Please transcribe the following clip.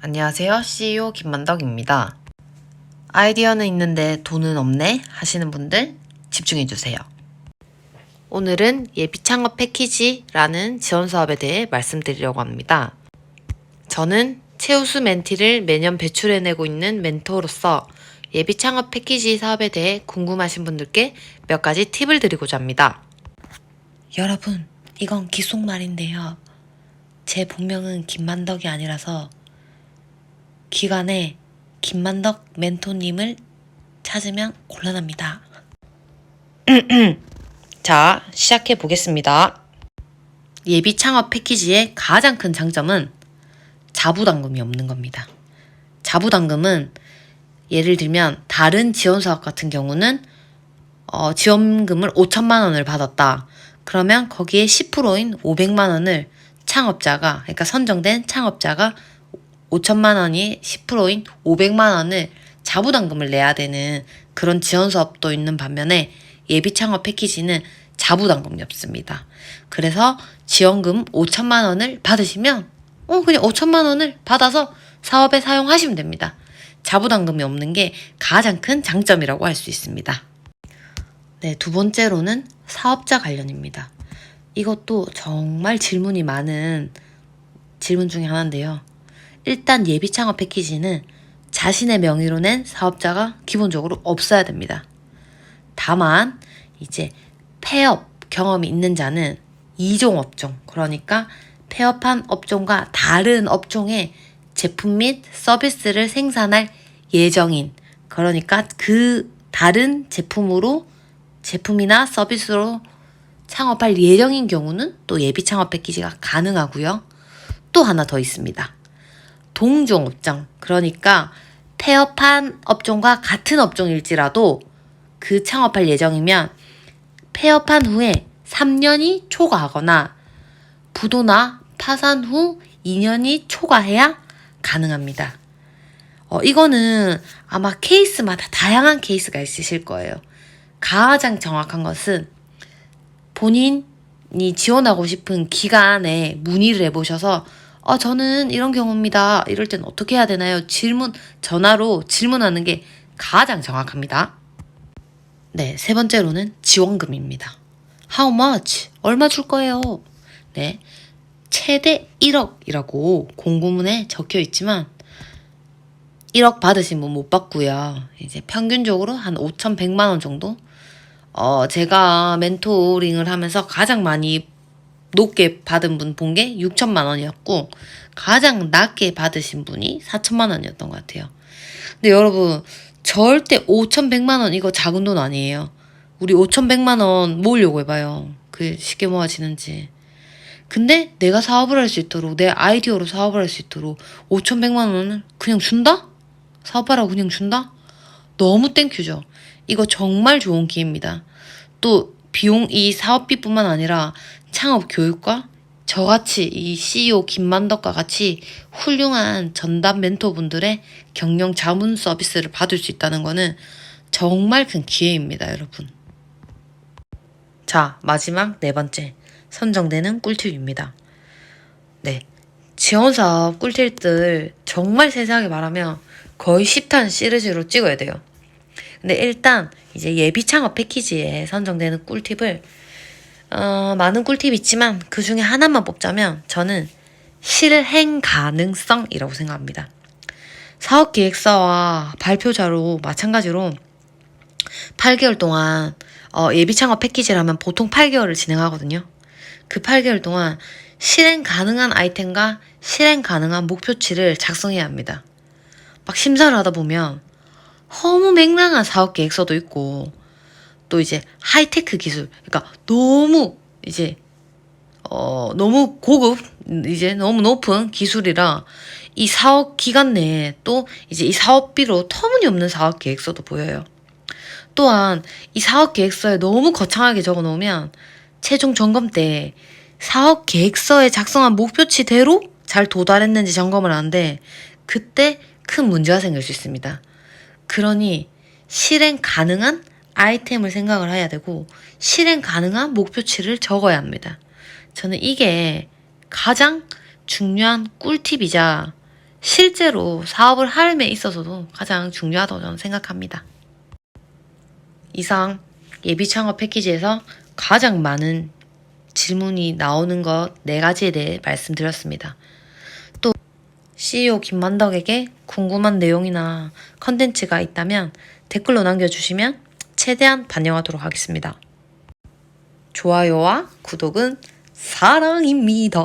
안녕하세요. CEO 김만덕입니다. 아이디어는 있는데 돈은 없네 하시는 분들 집중해주세요. 오늘은 예비 창업 패키지라는 지원 사업에 대해 말씀드리려고 합니다. 저는 최우수 멘티를 매년 배출해내고 있는 멘토로서 예비 창업 패키지 사업에 대해 궁금하신 분들께 몇 가지 팁을 드리고자 합니다. 여러분, 이건 귓속말인데요. 제 본명은 김만덕이 아니라서 기관에 김만덕 멘토님을 찾으면 곤란합니다. 자, 시작해 보겠습니다. 예비 창업 패키지의 가장 큰 장점은 자부담금이 없는 겁니다. 자부담금은 예를 들면 다른 지원 사업 같은 경우는 지원금을 5천만 원을 받았다. 그러면 거기에 10%인 500만 원을 창업자가, 그러니까 선정된 창업자가 5천만 원이 10%인 500만 원을 자부담금을 내야 되는 그런 지원 사업도 있는 반면에 예비 창업 패키지는 자부담금이 없습니다. 그래서 지원금 5천만 원을 받으시면 그냥 5천만 원을 받아서 사업에 사용하시면 됩니다. 자부담금이 없는 게 가장 큰 장점이라고 할 수 있습니다. 네, 두 번째로는 사업자 관련입니다. 이것도 정말 질문이 많은 질문 중에 하나인데요. 일단 예비 창업 패키지는 자신의 명의로 낸 사업자가 기본적으로 없어야 됩니다. 다만 이제 폐업 경험이 있는 자는 이종 업종, 그러니까 폐업한 업종과 다른 업종의 제품 및 서비스를 생산할 예정인, 그러니까 그 다른 제품이나 서비스로 창업할 예정인 경우는 또 예비 창업 패키지가 가능하고요. 또 하나 더 있습니다. 동종 업종, 그러니까 폐업한 업종과 같은 업종일지라도 그 창업할 예정이면 폐업한 후에 3년이 초과하거나 부도나 파산 후 2년이 초과해야 가능합니다. 이거는 아마 케이스마다 다양한 케이스가 있으실 거예요. 가장 정확한 것은 본인이 지원하고 싶은 기관에 문의를 해보셔서 저는 이런 경우입니다. 이럴 땐 어떻게 해야 되나요? 전화로 질문하는 게 가장 정확합니다. 네, 세 번째로는 지원금입니다. How much? 얼마 줄 거예요? 네, 최대 1억이라고 공고문에 적혀 있지만 1억 받으신 분 못 받고요. 이제 평균적으로 한 5,100만 원 정도? 제가 멘토링을 하면서 가장 많이 높게 받은 분 본 게 6천만 원이었고 가장 낮게 받으신 분이 4천만 원이었던 것 같아요. 근데 여러분 절대 5,100만 원 이거 작은 돈 아니에요. 우리 5,100만 원 모으려고 해봐요. 그 쉽게 모아지는지. 근데 내가 사업을 할 수 있도록, 내 아이디어로 사업을 할 수 있도록 5,100만 원을 그냥 준다? 사업하라고 그냥 준다? 너무 땡큐죠. 이거 정말 좋은 기회입니다. 또 이 사업비뿐만 아니라 창업 교육과 저같이 이 CEO 김만덕과 같이 훌륭한 전담 멘토분들의 경영 자문 서비스를 받을 수 있다는 거는 정말 큰 기회입니다, 여러분. 자, 마지막 네 번째. 선정되는 꿀팁입니다. 네. 지원사업 꿀팁들 정말 세세하게 말하면 거의 10탄 시리즈로 찍어야 돼요. 근데 일단 이제 예비 창업 패키지에 선정되는 꿀팁을 많은 꿀팁이 있지만 그 중에 하나만 뽑자면 저는 실행 가능성이라고 생각합니다. 사업 계획서와 발표자로 마찬가지로 8개월 동안 예비 창업 패키지를 하면 보통 8개월을 진행하거든요. 그 8개월 동안 실행 가능한 아이템과 실행 가능한 목표치를 작성해야 합니다. 막 심사를 하다 보면 허무맹랑한 사업 계획서도 있고 또 이제 하이테크 기술, 그러니까 너무 이제 너무 고급, 이제 너무 높은 기술이라 이 사업 기간 내에 또 이제 이 사업비로 터무니없는 사업 계획서도 보여요. 또한 이 사업 계획서에 너무 거창하게 적어 놓으면 최종 점검 때 사업 계획서에 작성한 목표치대로 잘 도달했는지 점검을 하는데 그때 큰 문제가 생길 수 있습니다. 그러니 실행 가능한 아이템을 생각을 해야 되고 실행 가능한 목표치를 적어야 합니다. 저는 이게 가장 중요한 꿀팁이자 실제로 사업을 하림에 있어서도 가장 중요하다고 저는 생각합니다. 이상 예비 창업 패키지에서 가장 많은 질문이 나오는 것 4가지에 대해 말씀드렸습니다. 또 CEO 김만덕에게 궁금한 내용이나 컨텐츠가 있다면 댓글로 남겨주시면 최대한 반영하도록 하겠습니다. 좋아요와 구독은 사랑입니다.